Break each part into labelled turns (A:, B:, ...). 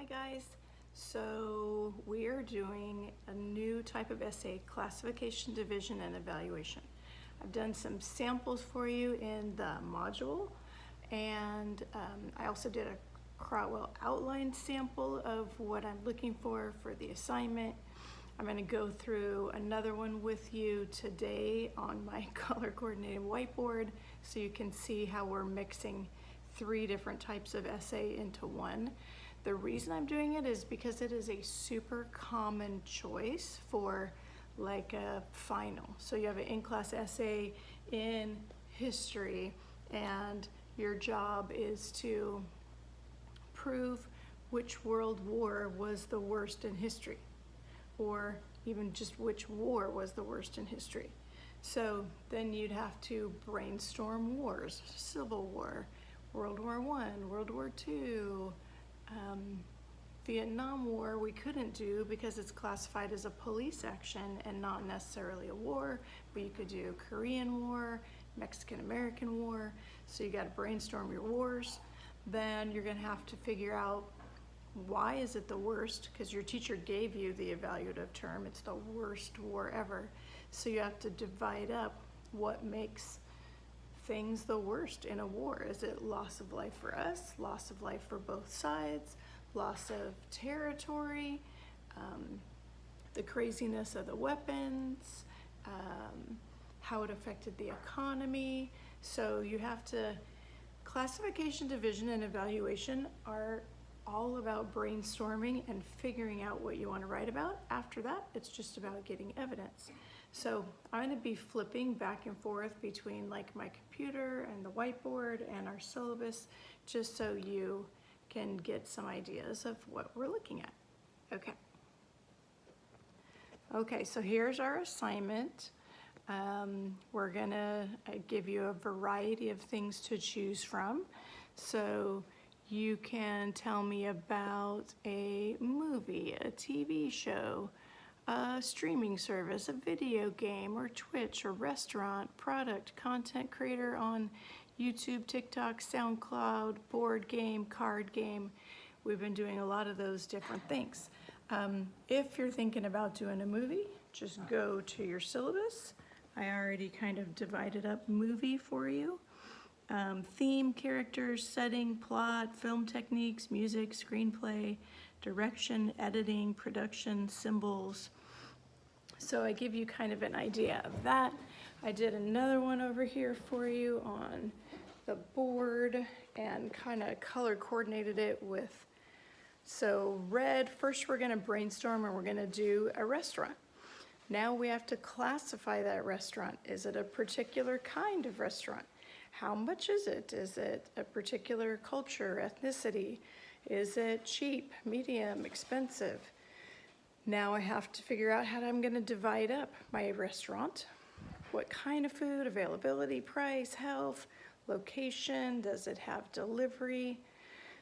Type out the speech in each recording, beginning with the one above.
A: guys. So we are doing a new type of essay, classification, division, and evaluation. I've done some samples for you in the module, and I also did a Crotwell outline sample of what I'm looking for the assignment. I'm going to go through another one with you today on my color coordinated whiteboard so you can see how we're mixing 3 different types of essay into one. The reason I'm doing it is because it is a super common choice for like a final. So you have an in-class essay in history and your job is to prove which world war was the worst in history, or even just which war was the worst in history. So then you'd have to brainstorm wars: Civil War, World War I, World War II, Vietnam War we couldn't do because it's classified as a police action and not necessarily a war, but you could do Korean War, Mexican-American War. So you got to brainstorm your wars. Then you're going to have to figure out why is it the worst, because your teacher gave you the evaluative term, it's the worst war ever. So you have to divide up what makes things the worst in a war. Is it loss of life for us, loss of life for both sides, loss of territory, the craziness of the weapons, how it affected the economy. So you have to, classification, division, and evaluation are all about brainstorming and figuring out what you want to write about. After that, it's just about getting evidence. So I'm going to be flipping back and forth between like my computer and the whiteboard and our syllabus, just so you can get some ideas of what we're looking at. Okay, so here's our assignment. We're gonna give you a variety of things to choose from. So you can tell me about a movie, a TV show, a streaming service, a video game, or Twitch, or restaurant, product, content creator on YouTube, TikTok, SoundCloud, board game, card game. We've been doing a lot of those different things. If you're thinking about doing a movie, just go to your syllabus. I already kind of divided up movie for you. Theme, characters, setting, plot, film techniques, music, screenplay, direction, editing, production, symbols. So I give you kind of an idea of that. I did another one over here for you on the board and kind of color coordinated it with, so red, first we're gonna brainstorm and we're gonna do a restaurant. Now we have to classify that restaurant. Is it a particular kind of restaurant? How much is it? Is it a particular culture, ethnicity? Is it cheap, medium, expensive? Now I have to figure out how I'm gonna divide up my restaurant. What kind of food, availability, price, health, location, does it have delivery?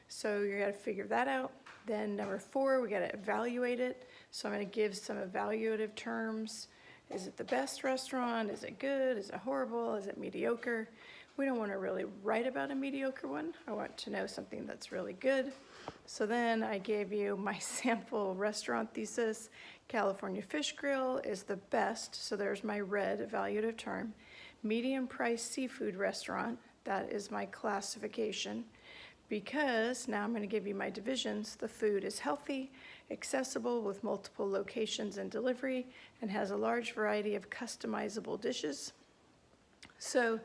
A: So you gotta figure that out. Then number 4, we gotta evaluate it. So I'm gonna give some evaluative terms. Is it the best restaurant? Is it good? Is it horrible? Is it mediocre? We don't wanna really write about a mediocre one. I want to know something that's really good. So then I gave you my sample restaurant thesis. California Fish Grill is the best, so there's my red evaluative term. Medium price seafood restaurant, that is my classification. Because now I'm going to give you my divisions. The food is healthy, accessible with multiple locations and delivery, and has a large variety of customizable dishes. So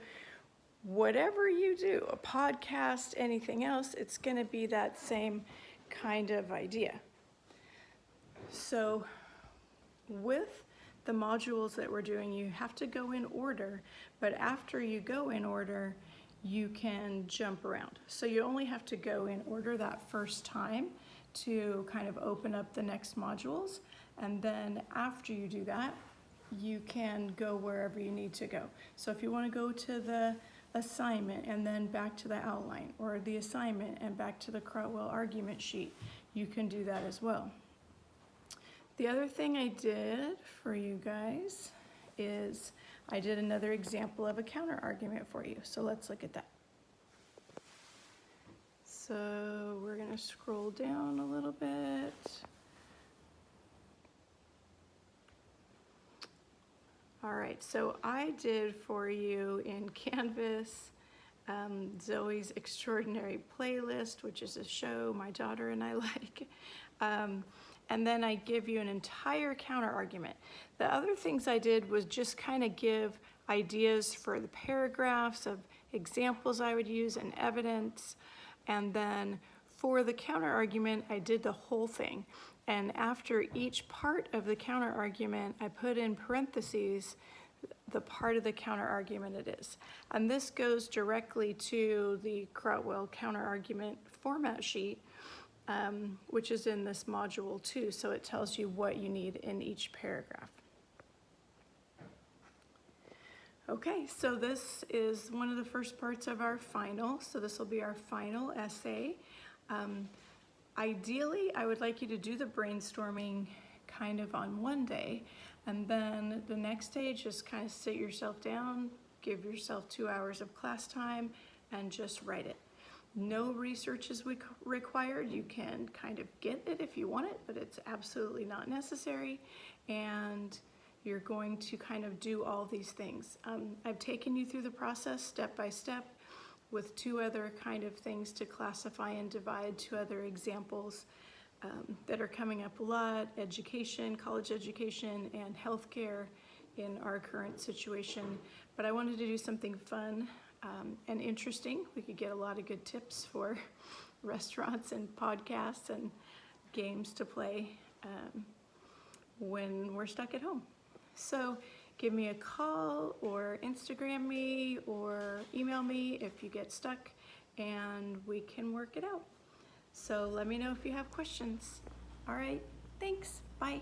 A: whatever you do, a podcast, anything else, it's going to be that same kind of idea. So with the modules that we're doing, you have to go in order, but after you go in order, you can jump around. So you only have to go in order that first time to kind of open up the next modules. And then after you do that, you can go wherever you need to go. So if you want to go to the assignment and then back to the outline, or the assignment and back to the Crotwell argument sheet, you can do that as well. The other thing I did for you guys is I did another example of a counter argument for you. So let's look at that. So we're gonna scroll down a little bit. All right, so I did for you in Canvas Zoe's Extraordinary Playlist, which is a show my daughter and I like. And then I give you an entire counter argument. The other things I did was just kind of give ideas for the paragraphs of examples I would use and evidence. And then for the counter argument, I did the whole thing. And after each part of the counter argument, I put in parentheses the part of the counter argument it is. And this goes directly to the Krautwell counter argument format sheet, which is in this module too. So it tells you what you need in each paragraph. Okay, so this is one of the first parts of our final. So this will be our final essay. Ideally, I would like you to do the brainstorming kind of on one day, and then the next day just kind of sit yourself down, give yourself 2 hours of class time, and just write it. No research is required. You can kind of get it if you want it, but it's absolutely not necessary. And you're going to kind of do all these things. I've taken you through the process step by step with 2 other kind of things to classify and divide, 2 other examples that are coming up a lot: education, college education, and healthcare in our current situation. But I wanted to do something fun and interesting. We could get a lot of good tips for restaurants and podcasts and games to play when we're stuck at home. So give me a call or Instagram me or email me if you get stuck, and we can work it out. So let me know if you have questions. All right, thanks, bye.